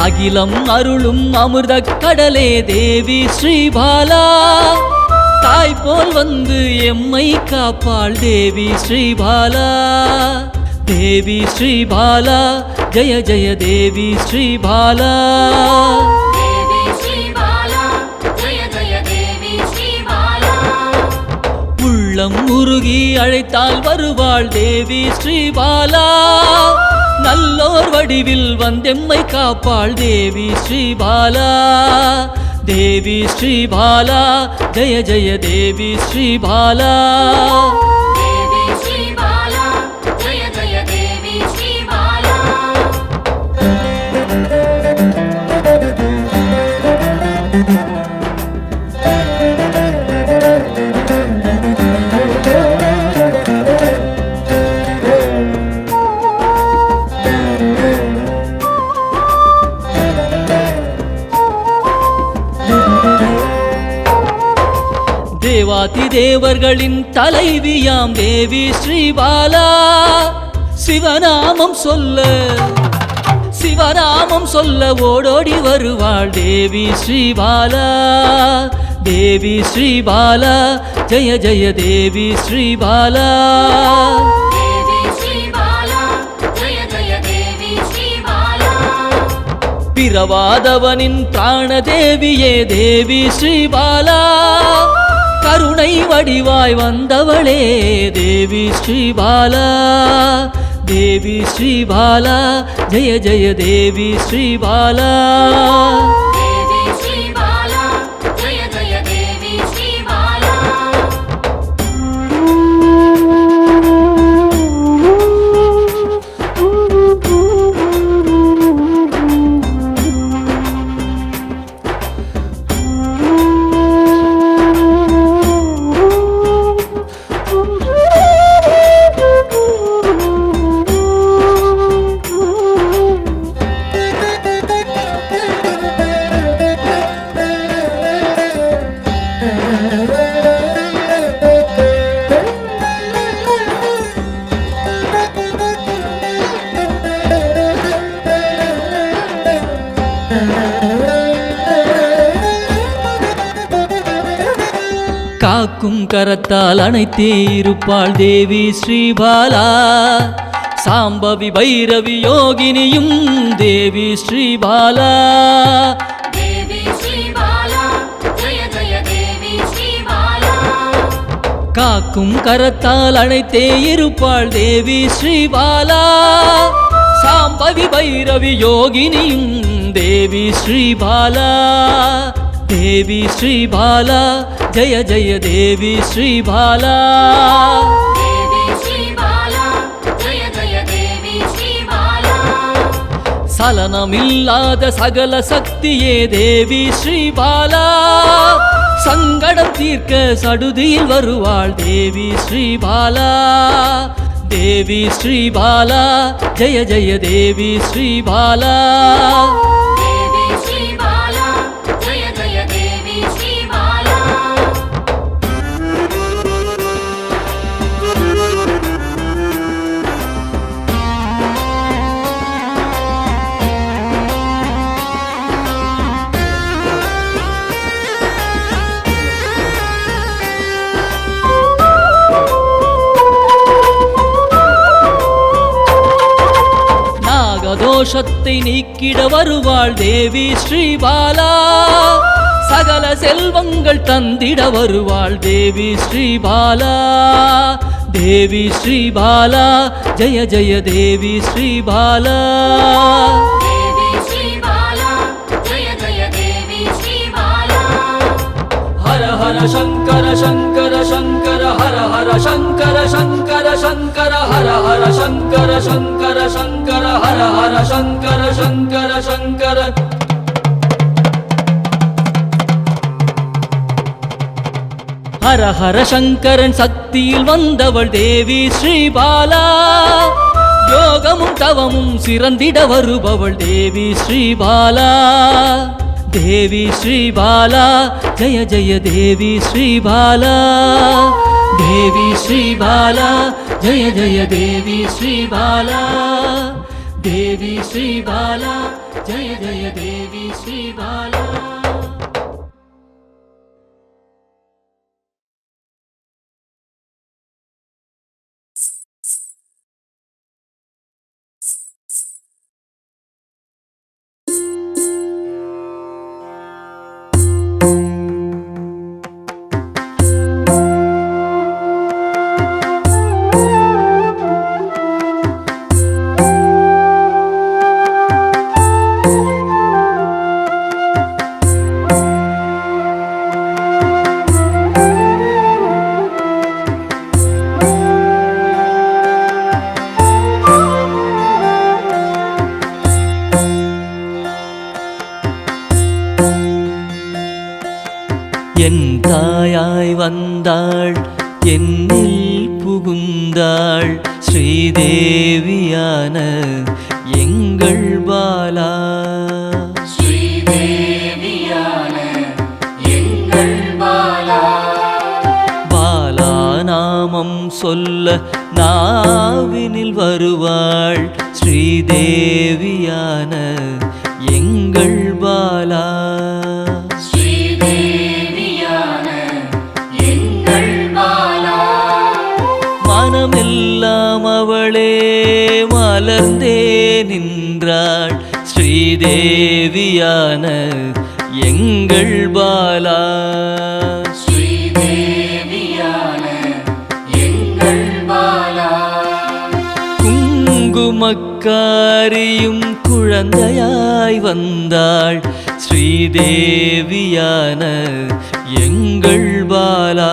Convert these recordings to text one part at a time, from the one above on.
அகிலம் அருளும் அமிர்த கடலே தேவி ஸ்ரீபாலா, தாய் போல் வந்து எம்மை காப்பாள் தேவி ஸ்ரீபாலா. தேவி ஸ்ரீபாலா ஜெய ஜெய தேவி ஸ்ரீபாலா. உள்ளம் உருகி அழைத்தால் வருவாள் தேவி ஸ்ரீபாலா. நல்லோர் வடிவில் வந்தெம்மை காப்பாள் தேவி ஸ்ரீபாலா. தேவி ஸ்ரீபாலா ஜெய ஜெய தேவி ஸ்ரீபாலா. தேவாதி தேவர்களின் தலைவியாம் தேவி ஸ்ரீபாலா. சிவநாமம் சொல்ல ஓடோடி வருவாள் தேவி ஸ்ரீபாலா. தேவி ஸ்ரீபாலா ஜெய ஜெய தேவி ஸ்ரீபாலா. பிறவாதவனின் பிராணதேவியே தேவி ஸ்ரீபாலா. கருணை வடிவாய் வந்தவளே தேவி ஸ்ரீபாலா. தேவி ஸ்ரீபாலா ஜெய ஜெய தேவி ஸ்ரீபாலா. காக்கும் கரத்தால் அணைத்தே இருப்பாள் தேவி ஸ்ரீபாலா. சாம்பவி பைரவி யோகினியும் தேவி ஸ்ரீபாலா. காக்கும் கரத்தால் அணைத்தே இருப்பாள் தேவி ஸ்ரீபாலா. சாம்பவி பைரவி யோகினியும் தேவி ஸ்ரீபாலா. தேவி ஸ்ரீபாலா ஜெய ஜெய தேவி ஸ்ரீபாலா. சலனமில்லாத சகல சக்தியே தேவி ஸ்ரீபாலா. சங்கடம் தீர்க்க சடுதியில் வருவாள் தேவி ஸ்ரீபாலா. தேவி ஸ்ரீபாலா ஜெய ஜெய தேவி ஸ்ரீபாலா. தோஷத்தை நீக்கிட வருவாள் தேவி ஸ்ரீபாலா. சகல செல்வங்கள் தந்திட வருவாள் தேவி ஸ்ரீபாலா. தேவி ஸ்ரீபாலா ஜெய ஜெய தேவி ஸ்ரீபாலா. ஹர ஹர சங்கர சங்கர சங்கர ஹர ஹர சங்கர சங்கர சங்கர ஹர ஹர சங்கர சங்கர சங்கர ஹர ஹர சங்கர சங்கர சங்கர. ஹர ஹர சங்கரன் சக்தியில் வந்தவள் தேவி ஸ்ரீபாலா. யோகமும் தவமும் சிறந்திட வருபவள் தேவி ஸ்ரீபாலா. தேவி ஸ்ரீபாலா ஜய ஜய தேவி ஸ்ரீபாலா. தேவி ஸ்ரீபாலா ஜய ஜய தேவி ஸ்ரீபாலா. தேவி ஸ்ரீபாலா ஜய ஜய தேவி ஸ்ரீபாலா. என் தாயாய் வந்தாள் என்னில் புகுந்தாள் ஸ்ரீதேவியான எங்கள் பாலா. ஸ்ரீதேவியான எங்கள் பாலா. பாலா நாமம் சொல்ல நாவினில் வருவாள் ஸ்ரீதேவியான எங்கள் பாலா. மனமெல்லாம் அவளே மலர்ந்தே நின்றாள் ஸ்ரீதேவியான எங்கள் பாலா. ஸ்ரீதேவியான எங்கள் பாலா. குங்குமக்காரியும் குழந்தையாய் வந்தாள் ஸ்ரீதேவியான எங்கள் பாலா.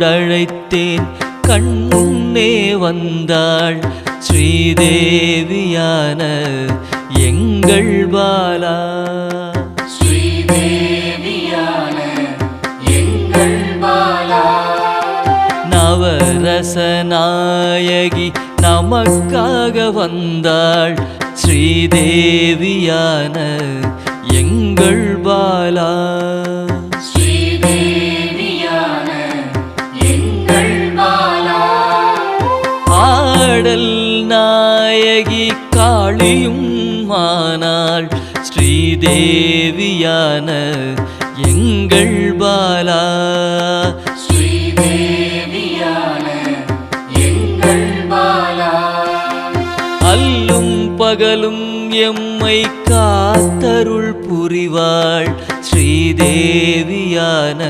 அழைத்தேன் கண்முன்னே வந்தாள் ஸ்ரீதேவியான எங்கள் பாலா. ஸ்ரீதேவியான எங்கள் பாலா. நவரச நாயகி நமக்காக வந்தாள் ஸ்ரீதேவியான எங்கள் பாலா. ஆடல் நாயகி காளியும் ஆனாள் ஸ்ரீதேவியான எங்கள் பாலா. ஸ்ரீதேவியான எங்கள் பாலா. அல்லும் பகலும் எம்மை காத்தருள் புரிவாள் ஸ்ரீதேவியான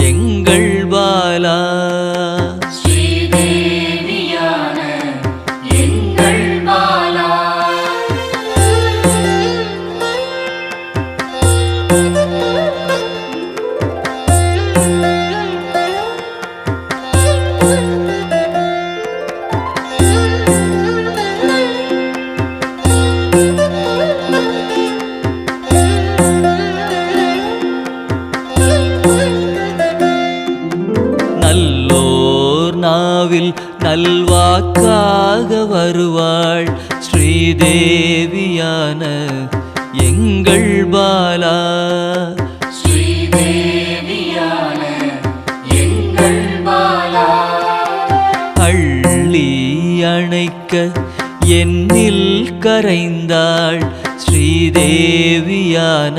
எங்கள் பாலா. நாவில் நல்வாக்காக வருவாள் ஸ்ரீதேவியான எங்கள் பாலா. ஸ்ரீதேவியான எங்கள் பாலா. அள்ளி அணைக்க என்னில் கரைந்தாள் ஸ்ரீதேவியான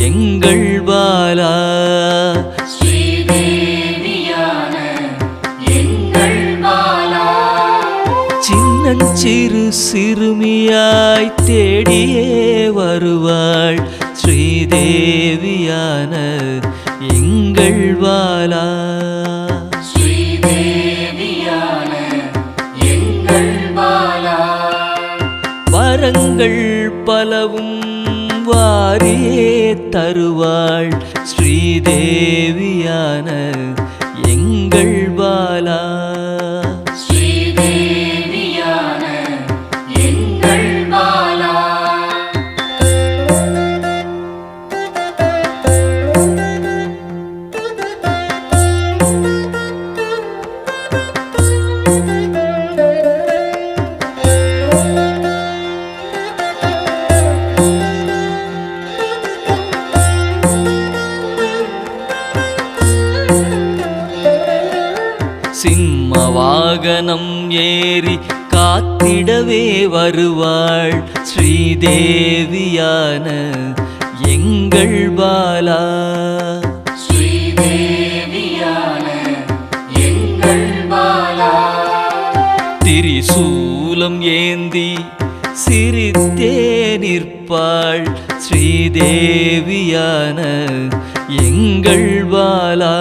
எங்கள் பாலா. ஸ்ரீதேவியான சின்னஞ்சிறு சிறுமியாய் தேடியே வருவாள் ஸ்ரீதேவியான எங்கள் பாலா. ஸ்ரீதேவியான எங்கள் பாலா. வரங்கள் பலவும் வாரியே தருவாள் ஸ்ரீதேவியான எங்கள் பாலா. ஸ்ரீதேவியான எங்கள் பாலா. சிம்ம வாகனம் ஏறி காத்திடவே வருவாள் ஸ்ரீதேவியான எங்கள் பாலா. ஸ்ரீதேவியான எங்கள் பாலா. திரிசூலம் ஏந்தி சிரித்தே நிற்பாள் ஸ்ரீதேவியான எங்கள் பாலா.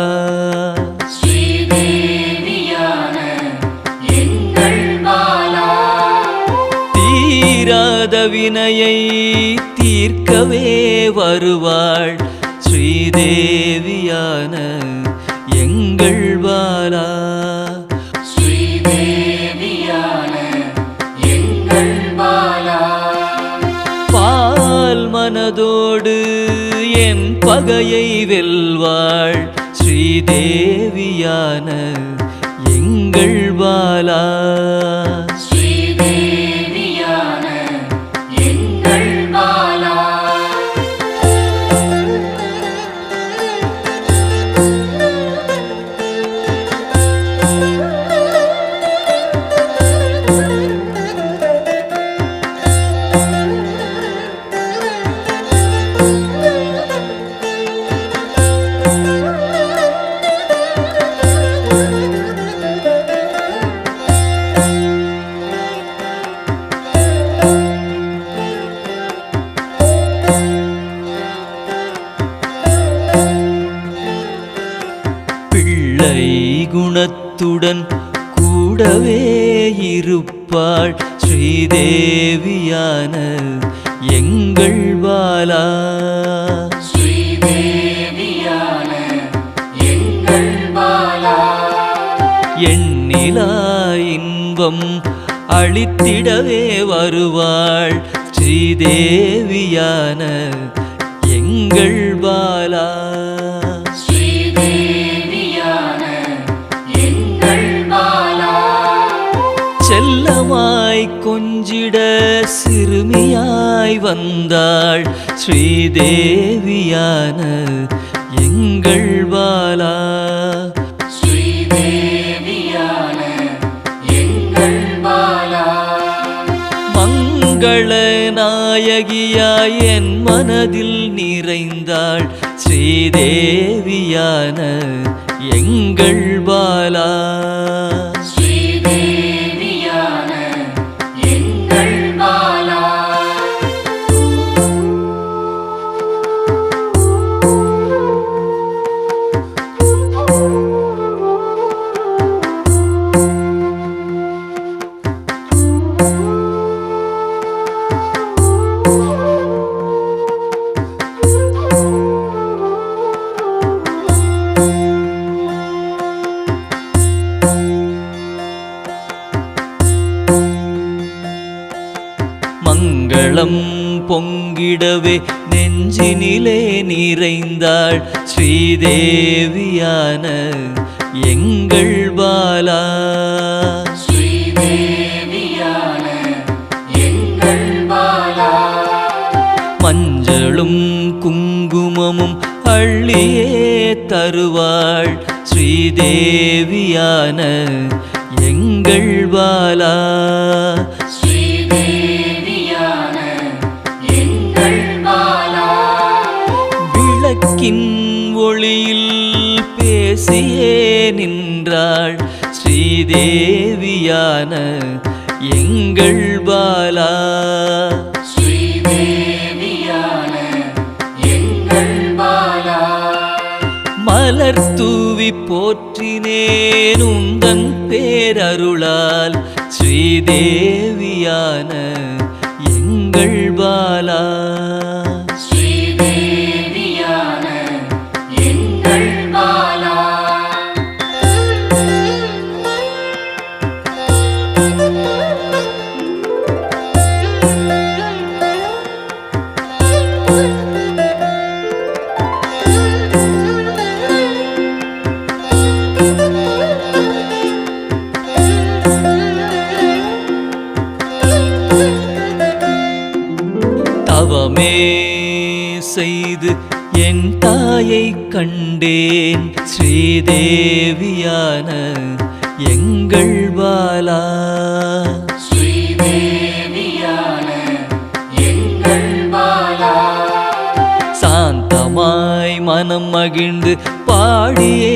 ஸ்ரீதேவியான எங்கள் பாலா. தீராத வினையை தீர்க்கவே வருவாள் ஸ்ரீதேவியான எங்கள் பாலா. ஸ்ரீதேவியான எங்கள் பாலா. பால் மனதோடு என் பகையை வெல்வாள் ஸ்ரீதேவியான எங்கள் பாலா. ஸ்ரீதேவியான எங்கள் பாலா. பிள்ளை குணத்துடன் கூடவே இருப்பாள் ஸ்ரீதேவியான எங்கள் பாலா. ஸ்ரீதேவியான எங்கள் பாலா. எண்ணிலா இன்பம் அளித்திடவே வருவாள் ஸ்ரீதேவியான எங்கள் பாலா. ஸ்ரீதேவியான எங்கள் பாலா. செல்லமாய் கொஞ்சிட சிறுமியாய் வந்தாள் ஸ்ரீதேவியான எங்கள் பாலா. ஸ்ரீதேவியான எங்கள் பாலா. மங்கள நாயகியாய் என் மனதில் நிறைந்தாள் ஸ்ரீதேவியான எங்கள் பாலா. ஸ்ரீதேவியான எங்கள் பாலா. மங்களம் பொங்கிடவே நெஞ்சினிலே நிறைந்தாள் ஸ்ரீதேவியான எங்கள் பாலா. ஸ்ரீதேவியான எங்கள் பாலா. மஞ்சளும் குங்குமமும் அள்ளியே தருவாள் ஸ்ரீதேவியான எங்கள் பாலா. ஸ்ரீதேவியான எங்கள் பாலா. விளக்கின் ஒளியில் பேசியே நின்றாள் ஸ்ரீதேவியான எங்கள் பாலா. ஸ்ரீதேவியான எங்கள் பாலா. மலர் தூவி போற்றினேன் உந்தன் பேரருளால் ஸ்ரீதேவியான எங்கள் பாலா. ஸ்ரீதேவியான எங்கள் பாலா. தவமே செய்து என் தாயை கண்டேன் ஸ்ரீதேவியான எங்கள் பாலா. ஸ்ரீதேவியான எங்கள் பாலா. சாந்தமாய் மனம் மகிழ்ந்து பாடியே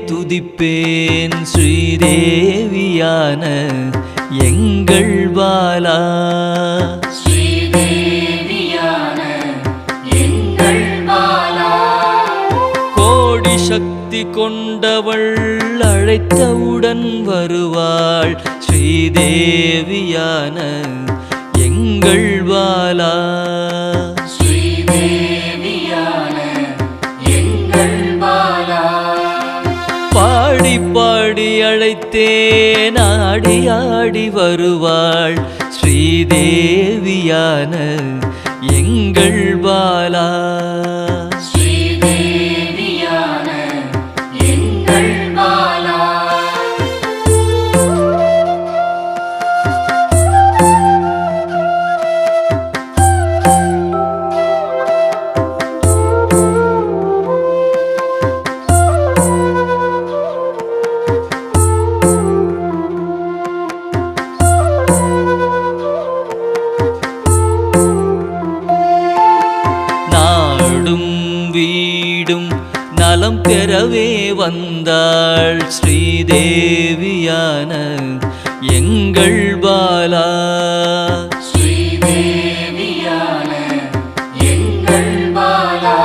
துதிப்பேன் ஸ்ரீதேவியான எங்கள் பாலா. ஸ்ரீதேவியான எங்கள் பாலா. கோடி சக்தி கொண்டவள் அழைத்தவுடன் வருவாள் ஸ்ரீதேவியான எங்கள் பாலா. ஸ்ரீதேவியான எங்கள் பாலா. பாடி பாடி அழைத்தேன் ஆடி ஆடி வருவாள் ஸ்ரீதேவியான எங்கள் பாலா. ஸ்ரீதேவியான எங்கள் பாலா. நாடும் வீடும் நலம் பெறவே வந்தாள் ஸ்ரீதேவியான எங்கள் பாலா. ஸ்ரீதேவியான எங்கள் பாலா.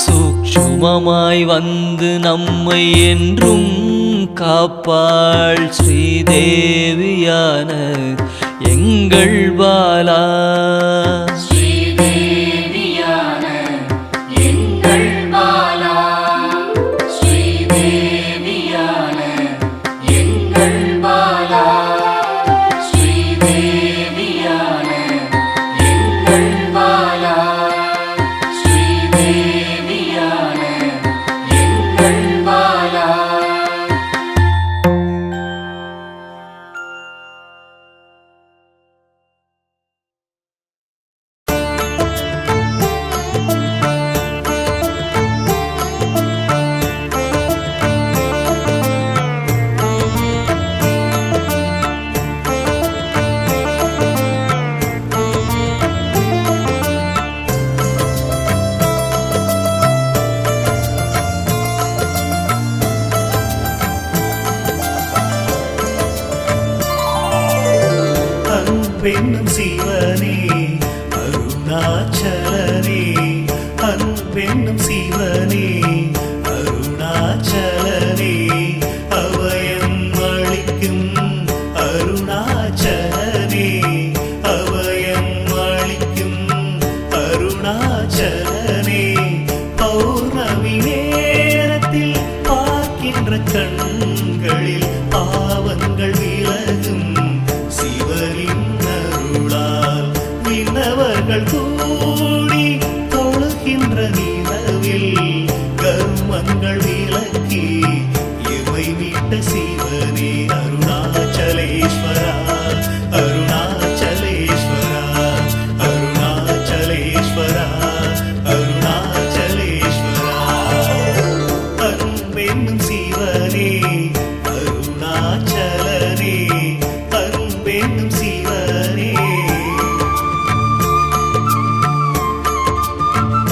சூக்ஷ்மமாய் வந்து நம்மை என்றும் காப்பாள் ஸ்ரீதேவியான எங்கள் பாலா. ஸ்ரீதேவியான எங்கள் பாலா. ஸ்ரீதேவியான எங்கள் பாலா. ஸ்ரீதேவியான எங்கள் பாலா. ஸ்ரீதேவியான எங்கள் பாலா. அன்பென்னும் சிவனே அருணாச்சலனே. அன்பென்னும் சிவனே அருணாச்சலனே. அபயம் அளிக்கும் அருணாச்சலனே. அபயம் அளிக்கும் அருணாச்சலனே. பௌர்ணமி நேரத்தில் பார்க்கின்ற கண்களில் பாவங்கள் விலகும் சிவனின் அருளால். விண்ணவர்கள் கூடி தொழுகின்ற நிலவில் கர்மங்கள் விலக்கி இவை விட்ட